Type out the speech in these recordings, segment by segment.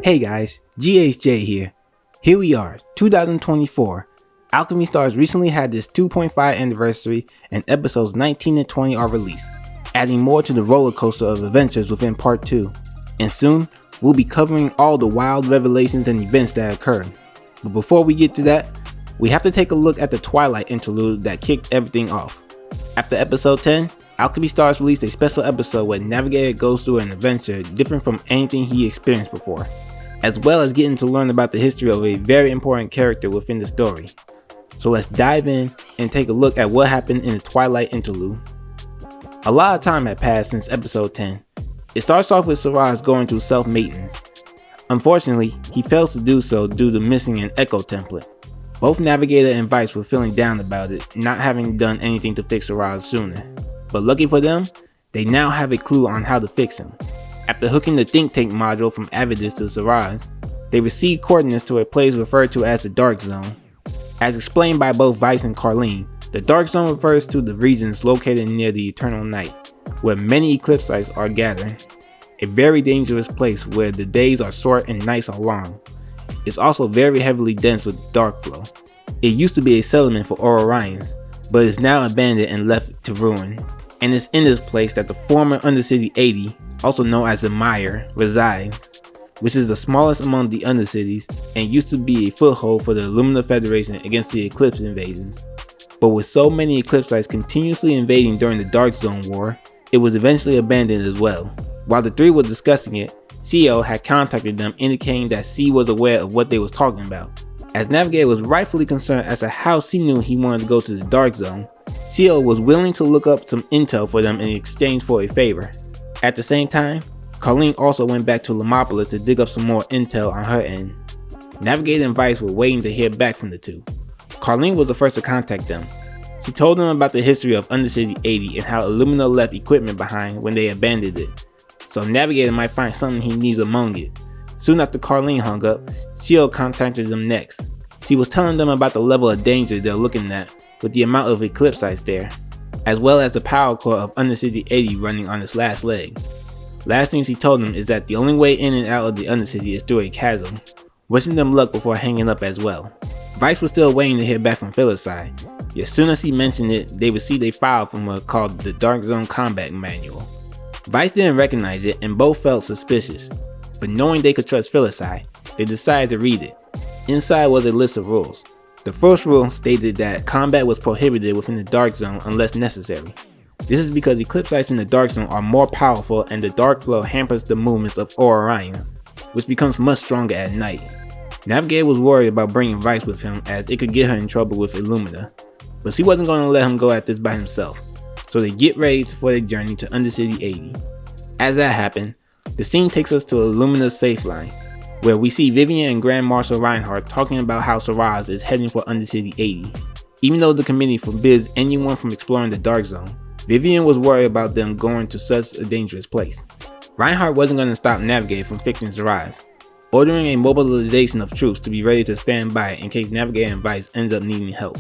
Hey guys, GHJ here. Here we are, 2024. Alchemy Stars recently had this 2.5 anniversary and episodes 19 and 20 are released, adding more to the roller coaster of adventures within part 2. And soon, we'll be covering all the wild revelations and events that occurred. But before we get to that, we have to take a look at the Twilight Interlude that kicked everything off. After episode 10, Alchemy Stars released a special episode where Navigator goes through an adventure different from anything he experienced before, as well as getting to learn about the history of a very important character within the story. So let's dive in and take a look at what happened in the Twilight Interlude. A lot of time had passed since episode 10. It starts off with Saraz going through self-maintenance. Unfortunately, he fails to do so due to missing an Echo template. Both Navigator and Vice were feeling down about it, not having done anything to fix Saraz sooner. But lucky for them, they now have a clue on how to fix him. After hooking the think tank module from Avidus to Saraz, they receive coordinates to a place referred to as the Dark Zone. As explained by both Vice and Carlene, the Dark Zone refers to the regions located near the Eternal Night, where many eclipse sites are gathered. A very dangerous place where the days are short and nights are long. It's also very heavily dense with dark flow. It used to be a settlement for Orions, but is now abandoned and left to ruin. And it's in this place that the former Undercity 80, also known as the Mire, resides, which is the smallest among the Undercities and used to be a foothold for the Illumina Federation against the Eclipse invasions. But with so many Eclipse sites continuously invading during the Dark Zone War, it was eventually abandoned as well. While the three were discussing it, CO had contacted them indicating that C was aware of what they was talking about. As Navigator was rightfully concerned as to how C knew he wanted to go to the Dark Zone, CO was willing to look up some intel for them in exchange for a favor. At the same time, Carlene also went back to Lamopolis to dig up some more intel on her end. Navigator and Vice were waiting to hear back from the two. Carlene was the first to contact them. She told them about the history of Undercity 80 and how Illumina left equipment behind when they abandoned it, so Navigator might find something he needs among it. Soon after Carlene hung up, CO contacted them next. She was telling them about the level of danger they're looking at with the amount of eclipse sites there, as well as the power core of Undercity 80 running on its last leg. Last thing she told them is that the only way in and out of the Undercity is through a chasm, wishing them luck before hanging up as well. Vice was still waiting to hear back from Phyllis' side, yet soon as he mentioned it, they received a file from her called the Dark Zone Combat Manual. Vice didn't recognize it and both felt suspicious, but knowing they could trust Phyllis' side, they decided to read it. Inside was a list of rules. The first rule stated that combat was prohibited within the Dark Zone unless necessary. This is because eclipse sites in the Dark Zone are more powerful and the dark flow hampers the movements of Orions, which becomes much stronger at night. Navigator was worried about bringing Vice with him as it could get her in trouble with Illumina, but she wasn't going to let him go at this by himself, so they get ready for their journey to Undercity 80. As that happened, the scene takes us to Illumina's safe line, where we see Vivian and Grand Marshal Reinhardt talking about how Saraz is heading for Undercity 80. Even though the committee forbids anyone from exploring the Dark Zone, Vivian was worried about them going to such a dangerous place. Reinhardt wasn't going to stop Navigator from fixing Saraz, ordering a mobilization of troops to be ready to stand by in case Navigator and Vice ends up needing help.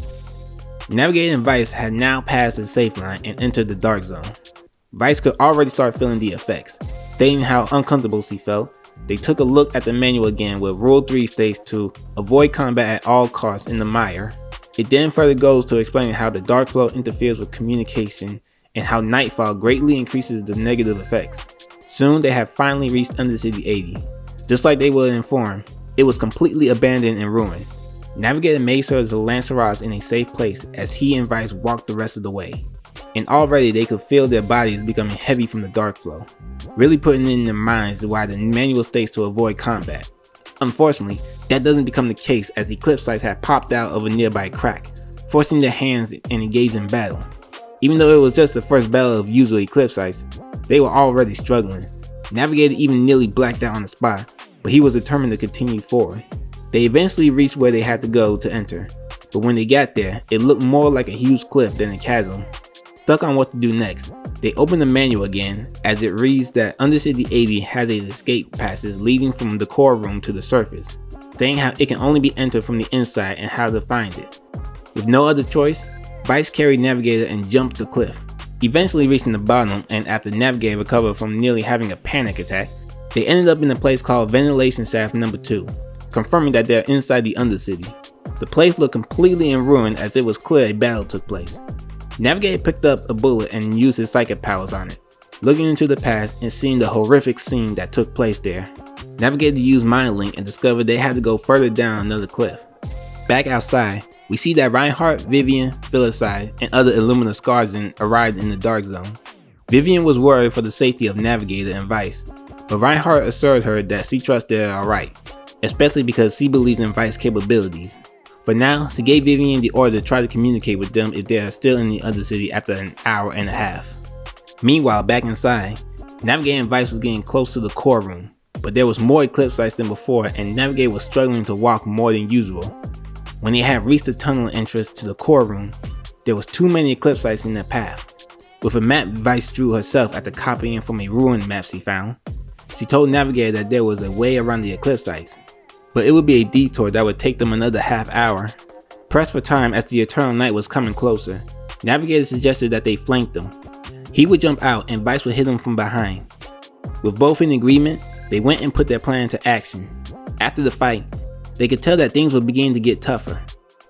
Navigator and Vice had now passed the safe line and entered the Dark Zone. Vice could already start feeling the effects. Stating how uncomfortable she felt, they took a look at the manual again where Rule 3 states to avoid combat at all costs in the mire. It then further goes to explaining how the dark flow interferes with communication and how nightfall greatly increases the negative effects. Soon they have finally reached Undercity 80. Just like they were informed, it was completely abandoned and ruined. Navigator made sure to land Saraz in a safe place as he and Vice walked the rest of the way. And already they could feel their bodies becoming heavy from the dark flow, really putting in their minds why the manual states to avoid combat. Unfortunately, that doesn't become the case as eclipse sites had popped out of a nearby crack, forcing their hands and engaged in battle. Even though it was just the first battle of usual eclipse sites, they were already struggling. Navigator even nearly blacked out on the spot, but he was determined to continue forward. They eventually reached where they had to go to enter, but when they got there, it looked more like a huge cliff than a chasm. Stuck on what to do next, they open the manual again as it reads that Undercity 80 has a escape passes leading from the core room to the surface, saying how it can only be entered from the inside and how to find it. With no other choice, Vice carried Navigator and jumped the cliff, eventually reaching the bottom, and after Navigator recovered from nearly having a panic attack, They ended up in a place called Ventilation Shaft number 2, confirming that they're inside the Undercity. The place looked completely in ruin as it was clear a battle took place. Navigator picked up a bullet and used his psychic powers on it. Looking into the past and seeing the horrific scene that took place there, Navigator used Mind Link and discovered they had to go further down another cliff. Back outside, we see that Reinhardt, Vivian, Filicide, and other Illumina Guardians arrived in the Dark Zone. Vivian was worried for the safety of Navigator and Vice, but Reinhardt assured her that she trusts they're alright, especially because she believes in Vice's capabilities. For now, she gave Vivian the order to try to communicate with them if they are still in the Undercity after an hour and a half. Meanwhile, back inside, Navigator and Vice was getting close to the core room, but there was more eclipse sites than before and Navigator was struggling to walk more than usual. When they had reached the tunnel entrance to the core room, there was too many eclipse sites in their path. With a map Vice drew herself after copying from a ruined map she found, she told Navigator that there was a way around the eclipse sites, but it would be a detour that would take them another half hour. Pressed for time as the eternal night was coming closer, Navigator suggested that they flank them. He would jump out and Vice would hit him from behind. With both in agreement, they went and put their plan into action. After the fight, they could tell that things were beginning to get tougher.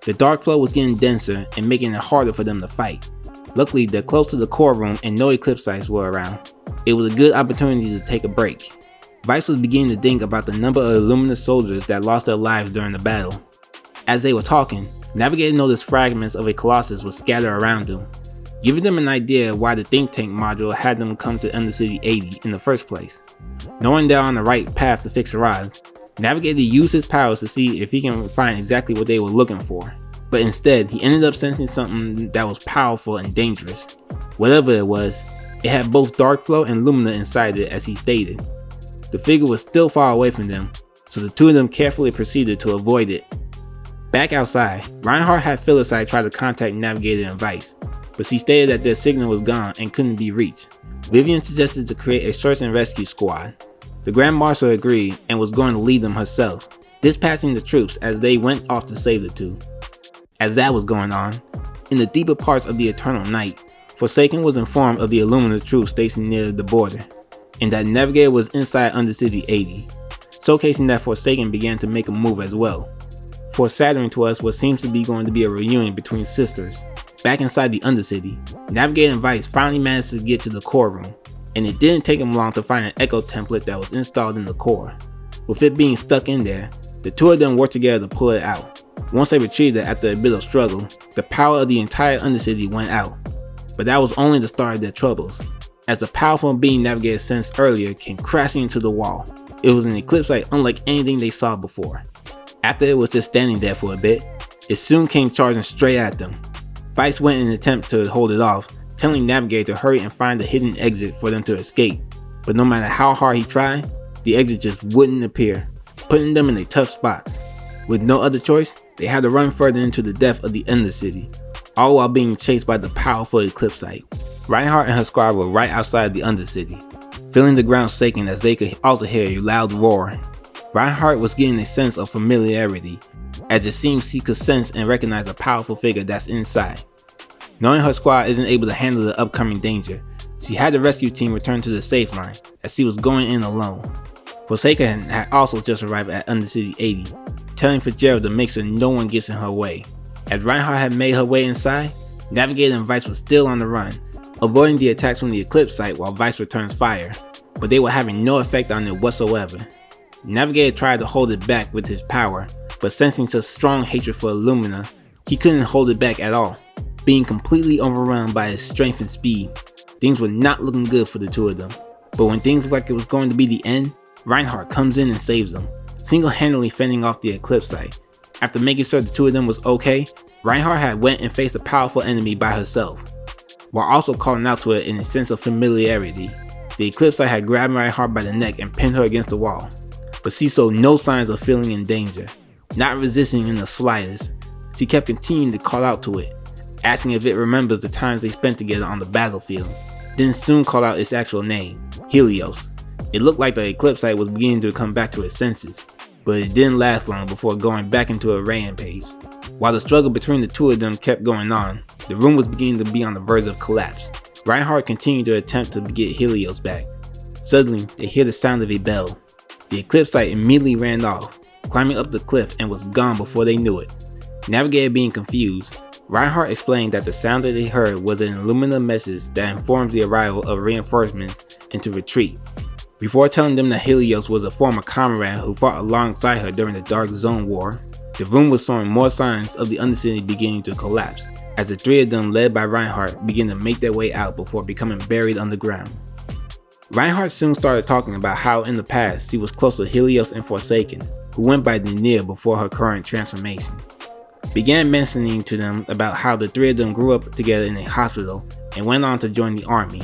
The dark flow was getting denser and making it harder for them to fight. Luckily, they're close to the core room and no eclipse sites were around. It was a good opportunity to take a break. Vice was beginning to think about the number of Illumina soldiers that lost their lives during the battle. As they were talking, Navigator noticed fragments of a Colossus was scattered around them, giving them an idea of why the think tank module had them come to Undercity 80 in the first place. Knowing they're on the right path to fix the rods, Navigator used his powers to see if he can find exactly what they were looking for, but instead he ended up sensing something that was powerful and dangerous. Whatever it was, it had both dark flow and lumina inside it as he stated. The figure was still far away from them, so the two of them carefully proceeded to avoid it. Back outside, Reinhardt had Filicide try to contact Navigator and Vice, but she stated that their signal was gone and couldn't be reached. Vivian suggested to create a search and rescue squad. The Grand Marshal agreed and was going to lead them herself, dispatching the troops as they went off to save the two. As that was going on, in the deeper parts of the Eternal Night, Forsaken was informed of the Illumina troops stationed near the border, and that Navigator was inside Undercity 80, showcasing that Forsaken began to make a move as well, foreshadowing to us what seems to be going to be a reunion between sisters. Back inside the Undercity, Navigator and Vice finally managed to get to the core room, and it didn't take them long to find an echo template that was installed in the core. With it being stuck in there, the two of them worked together to pull it out. Once they retrieved it after a bit of struggle, the power of the entire Undercity went out. But that was only the start of their troubles, as the powerful being Navigator sensed earlier came crashing into the wall. It was an eclipse light unlike anything they saw before. After it was just standing there for a bit, it soon came charging straight at them. Vice went in an attempt to hold it off, telling Navigator to hurry and find a hidden exit for them to escape, but no matter how hard he tried, the exit just wouldn't appear, putting them in a tough spot. With no other choice, they had to run further into the depth of the Undercity, all while being chased by the powerful eclipse light. Reinhardt and her squad were right outside the Undercity, feeling the ground shaking as they could also hear a loud roar. Reinhardt was getting a sense of familiarity, as it seems she could sense and recognize a powerful figure that's inside. Knowing her squad isn't able to handle the upcoming danger, she had the rescue team return to the safe line, as she was going in alone. Forsaken had also just arrived at Undercity 80, telling Fitzgerald to make sure no one gets in her way. As Reinhardt had made her way inside, Navigator and Vice were still on the run, avoiding the attacks from the eclipse site while Vice returns fire, but they were having no effect on it whatsoever. Navigator tried to hold it back with his power, but sensing such strong hatred for Illumina, he couldn't hold it back at all. Being completely overrun by his strength and speed, things were not looking good for the two of them. But when things looked like it was going to be the end, Reinhardt comes in and saves them, single-handedly fending off the eclipse site. After making sure the two of them was okay, Reinhardt had went and faced a powerful enemy by herself, while also calling out to it in a sense of familiarity. The eclipse site had grabbed Reinhardt by the neck and pinned her against the wall, but she showed no signs of feeling in danger, not resisting in the slightest. She kept continuing to call out to it, asking if it remembers the times they spent together on the battlefield, then soon called out its actual name, Helios. It looked like the eclipse site was beginning to come back to its senses, but it didn't last long before going back into a rampage. While the struggle between the two of them kept going on, the room was beginning to be on the verge of collapse. Reinhardt continued to attempt to get Helios back, Suddenly, they hear the sound of a bell. The Eclipsite immediately ran off, climbing up the cliff, and was gone before they knew it. Navigator being confused, Reinhardt explained that the sound that they heard was an Illumina message that informs the arrival of reinforcements and to retreat, before telling them that Helios was a former comrade who fought alongside her during the Dark Zone War. The room was showing more signs of the Undercity beginning to collapse, as the three of them, led by Reinhardt, began to make their way out before becoming buried underground. Reinhardt soon started talking about how in the past she was close to Helios and Forsaken, who went by Nynea before her current transformation. Began mentioning to them about how the three of them grew up together in a hospital and went on to join the army.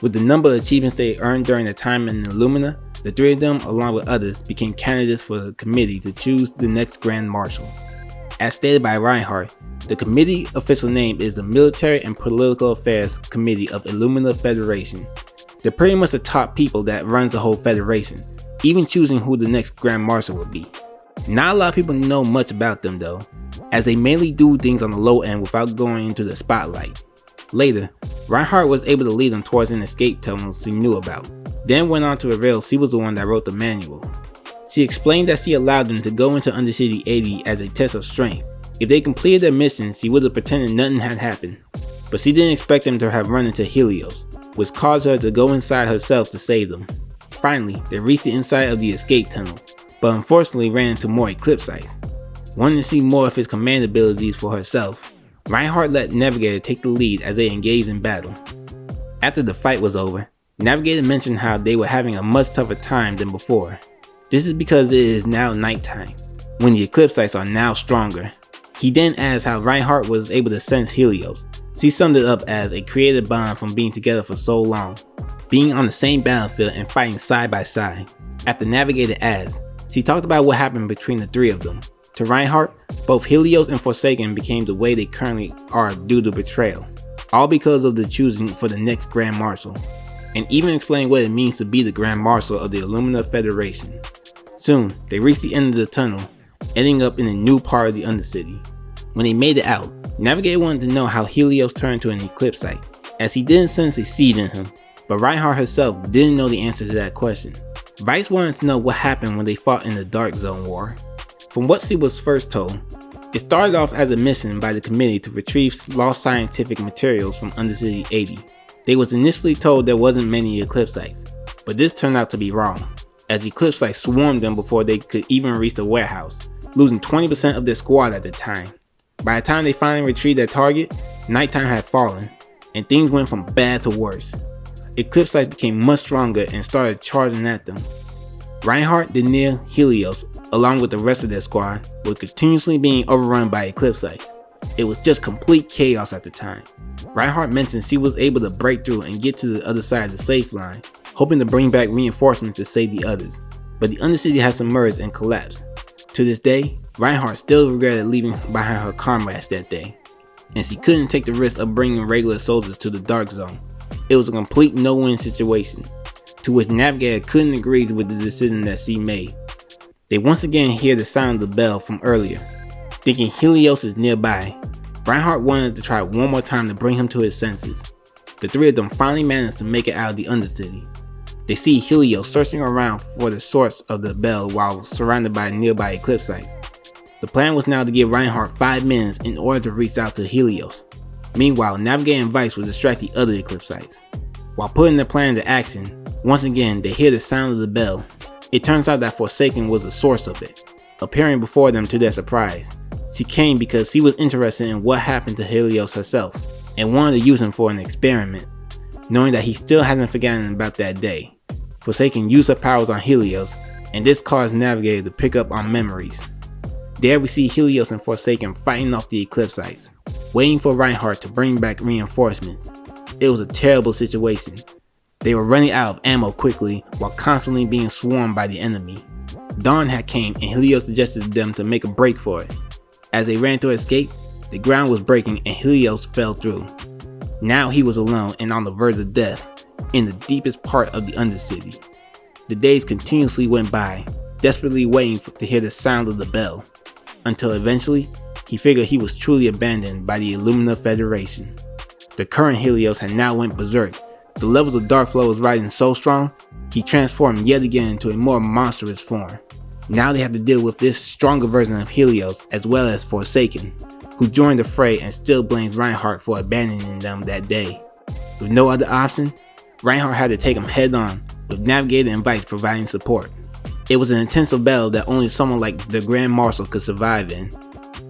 With the number of achievements they earned during their time in Illumina, the three of them, along with others, became candidates for the committee to choose the next Grand Marshal. As stated by Reinhardt, the committee official name is the Military and Political Affairs Committee of Illumina Federation. They're pretty much the top people that runs the whole federation, even choosing who the next Grand Marshal would be. Not a lot of people know much about them though, as they mainly do things on the low end without going into the spotlight. Later, Reinhardt was able to lead them towards an escape tunnel she knew about, then went on to reveal she was the one that wrote the manual. She explained that she allowed them to go into Undercity 80 as a test of strength. If they completed their mission, she would have pretended nothing had happened, but she didn't expect them to have run into Helios, which caused her to go inside herself to save them. Finally, they reached the inside of the escape tunnel, but unfortunately ran into more Eclipsites. Wanting to see more of his command abilities for herself, Reinhardt let Navigator take the lead as they engaged in battle. After the fight was over, Navigator mentioned how they were having a much tougher time than before. This is because it is now nighttime, when the Eclipsites are now stronger. He then asked how Reinhardt was able to sense Helios. She summed it up as a creative bond from being together for so long, being on the same battlefield and fighting side by side. After Navigator asked, she talked about what happened between the three of them. To Reinhardt, both Helios and Forsaken became the way they currently are due to betrayal, all because of the choosing for the next Grand Marshal, and even explained what it means to be the Grand Marshal of the Illumina Federation. Soon, they reached the end of the tunnel, ending up in a new part of the Undercity. When they made it out, Navigator wanted to know how Helios turned to an Eclipsite, as he didn't sense a seed in him, but Reinhardt herself didn't know the answer to that question. Vice wanted to know what happened when they fought in the Dark Zone War. From what she was first told, it started off as a mission by the committee to retrieve lost scientific materials from Undercity 80. They was initially told there wasn't many Eclipsites, but this turned out to be wrong, as Eclipsites swarmed them before they could even reach the warehouse, losing 20% of their squad at the time. By the time they finally retrieved their target, nighttime had fallen, and things went from bad to worse. Eclipsites became much stronger and started charging at them. Reinhardt, Nynea, Helios, along with the rest of their squad, were continuously being overrun by Eclipsites. It was just complete chaos at the time. Reinhardt mentioned she was able to break through and get to the other side of the safe line, hoping to bring back reinforcements to save the others, but the Undercity had submerged and collapsed. To this day, Reinhardt still regretted leaving behind her comrades that day, and she couldn't take the risk of bringing regular soldiers to the Dark Zone. It was a complete no-win situation, to which Navigator couldn't agree with the decision that she made. They once again hear the sound of the bell from earlier. Thinking Helios is nearby, Reinhardt wanted to try one more time to bring him to his senses. The three of them finally managed to make it out of the Undercity. They see Helios searching around for the source of the bell while surrounded by nearby Eclipsites. The plan was now to give Reinhardt 5 minutes in order to reach out to Helios. Meanwhile, Navigator and Vice would distract the other Eclipsites. While putting their plan into action, once again they hear the sound of the bell. It turns out that Forsaken was the source of it, appearing before them to their surprise. She came because she was interested in what happened to Helios herself, and wanted to use him for an experiment, knowing that he still hasn't forgotten about that day. Forsaken used her powers on Helios, and this caused Navigator to pick up on memories. There we see Helios and Forsaken fighting off the Eclipsites, waiting for Reinhardt to bring back reinforcements. It was a terrible situation. They were running out of ammo quickly while constantly being swarmed by the enemy. Dawn had came and Helios suggested to them to make a break for it. As they ran to escape, the ground was breaking and Helios fell through. Now he was alone and on the verge of death, in the deepest part of the Undercity. The days continuously went by, desperately waiting to hear the sound of the bell, until eventually, he figured he was truly abandoned by the Illumina Federation. The current Helios had now went berserk. The levels of dark flow was rising so strong, he transformed yet again into a more monstrous form. Now they have to deal with this stronger version of Helios as well as Forsaken, who joined the fray and still blames Reinhardt for abandoning them that day. With no other option, Reinhardt had to take him head on, with Navigator and Vice providing support. It was an intensive battle that only someone like the Grand Marshal could survive in.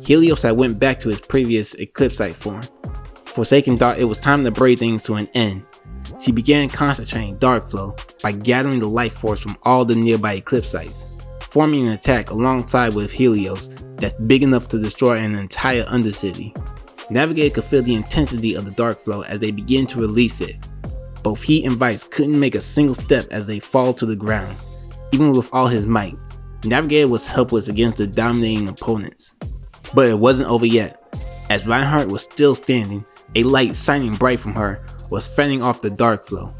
Helios had went back to his previous Eclipsite form. Forsaken thought it was time to bring things to an end. She began concentrating Dark Flow by gathering the life force from all the nearby Eclipsites, forming an attack alongside with Helios that's big enough to destroy an entire Undercity. Navigator could feel the intensity of the Dark Flow as they began to release it. Both he and Vice couldn't make a single step as they fall to the ground. Even with all his might, Navigator was helpless against the dominating opponents. But it wasn't over yet. As Reinhardt was still standing, a light shining bright from her was fending off the Dark Flow.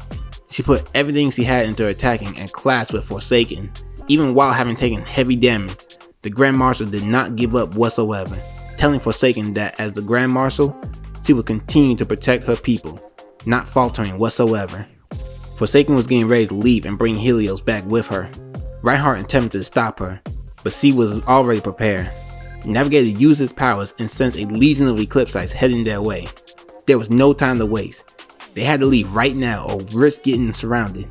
She put everything she had into attacking and clashed with Forsaken. Even while having taken heavy damage, the Grand Marshal did not give up whatsoever, telling Forsaken that as the Grand Marshal, she would continue to protect her people, not faltering whatsoever. Forsaken was getting ready to leave and bring Helios back with her. Reinhardt attempted to stop her, but she was already prepared. Navigator used his powers and sensed a legion of Eclipsites heading their way. There was no time to waste. They had to leave right now or risk getting surrounded.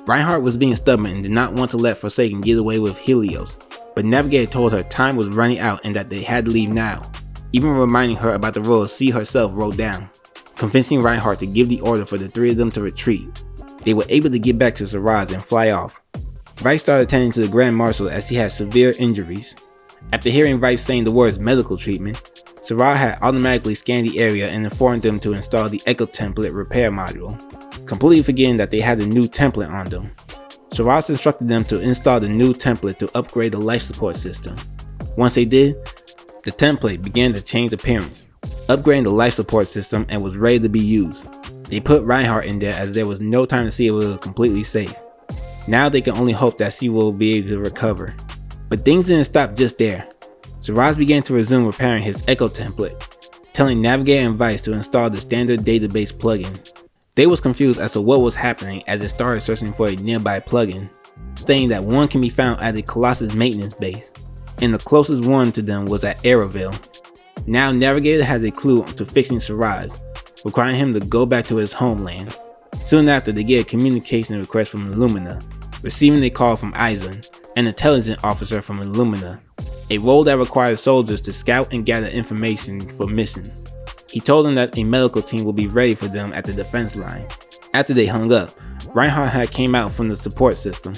Reinhardt was being stubborn and did not want to let Forsaken get away with Helios, but Navigator told her time was running out and that they had to leave now, even reminding her about the role she herself wrote down, convincing Reinhardt to give the order for the three of them to retreat. They were able to get back to Siraj and fly off. Vice started attending to the Grand Marshal as he had severe injuries. After hearing Vice saying the words medical treatment, Siraj had automatically scanned the area and informed them to install the Echo Template repair module, completely forgetting that they had a new template on them. Siraj instructed them to install the new template to upgrade the life support system. Once they did, the template began to change appearance, upgrading the life support system and was ready to be used. They put Reinhardt in there as there was no time to see if it was completely safe. Now they can only hope that she will be able to recover. But things didn't stop just there. Siraj began to resume repairing his Echo Template, telling Navigator and Vice to install the standard database plugin. They was confused as to what was happening as it started searching for a nearby plugin, stating that one can be found at the Colossus maintenance base, and the closest one to them was at Aeroville. Now Navigator has a clue to fixing Siraj, requiring him to go back to his homeland. Soon after, they get a communication request from Illumina, receiving a call from Eisen, an intelligence officer from Illumina, a role that requires soldiers to scout and gather information for missions. He told them that a medical team will be ready for them at the defense line. After they hung up, Reinhardt had came out from the support system,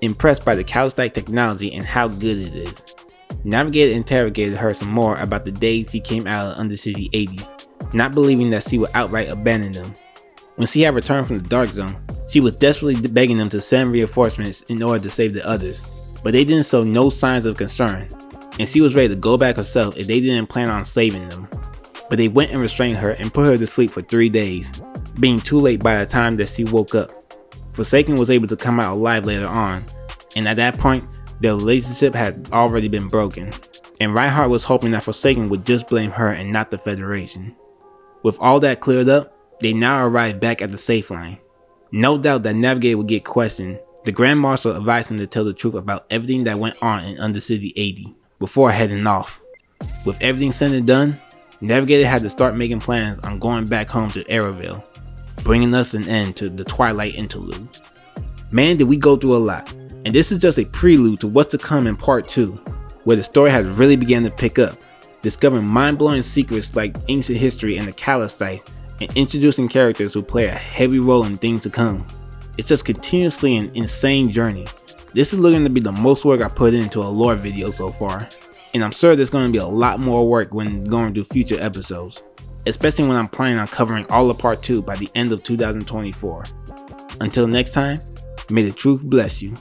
impressed by the Calistite technology and how good it is. Navigator interrogated her some more about the days she came out of Undercity 80, not believing that she would outright abandon them. When she had returned from the Dark Zone, she was desperately begging them to send reinforcements in order to save the others, but they didn't show no signs of concern, and she was ready to go back herself if they didn't plan on saving them. But they went and restrained her and put her to sleep for 3 days, being too late by the time that she woke up. Forsaken was able to come out alive later on, and at that point, their relationship had already been broken, and Reinhardt was hoping that Forsaken would just blame her and not the Federation. With all that cleared up, they now arrived back at the safe line. No doubt that Navigator would get questioned. The Grand Marshal advised him to tell the truth about everything that went on in Undercity 80 before heading off. With everything said and done, Navigator had to start making plans on going back home to Aeroville, bringing us an end to the Twilight Interlude. Man, did we go through a lot, and this is just a prelude to what's to come in part 2, where the story has really begun to pick up, discovering mind-blowing secrets like ancient history and the Calistite, and introducing characters who play a heavy role in things to come. It's just continuously an insane journey. This is looking to be the most work I put into a lore video so far, and I'm sure there's going to be a lot more work when going through future episodes, especially when I'm planning on covering all of part 2 by the end of 2024. Until next time, may the truth bless you.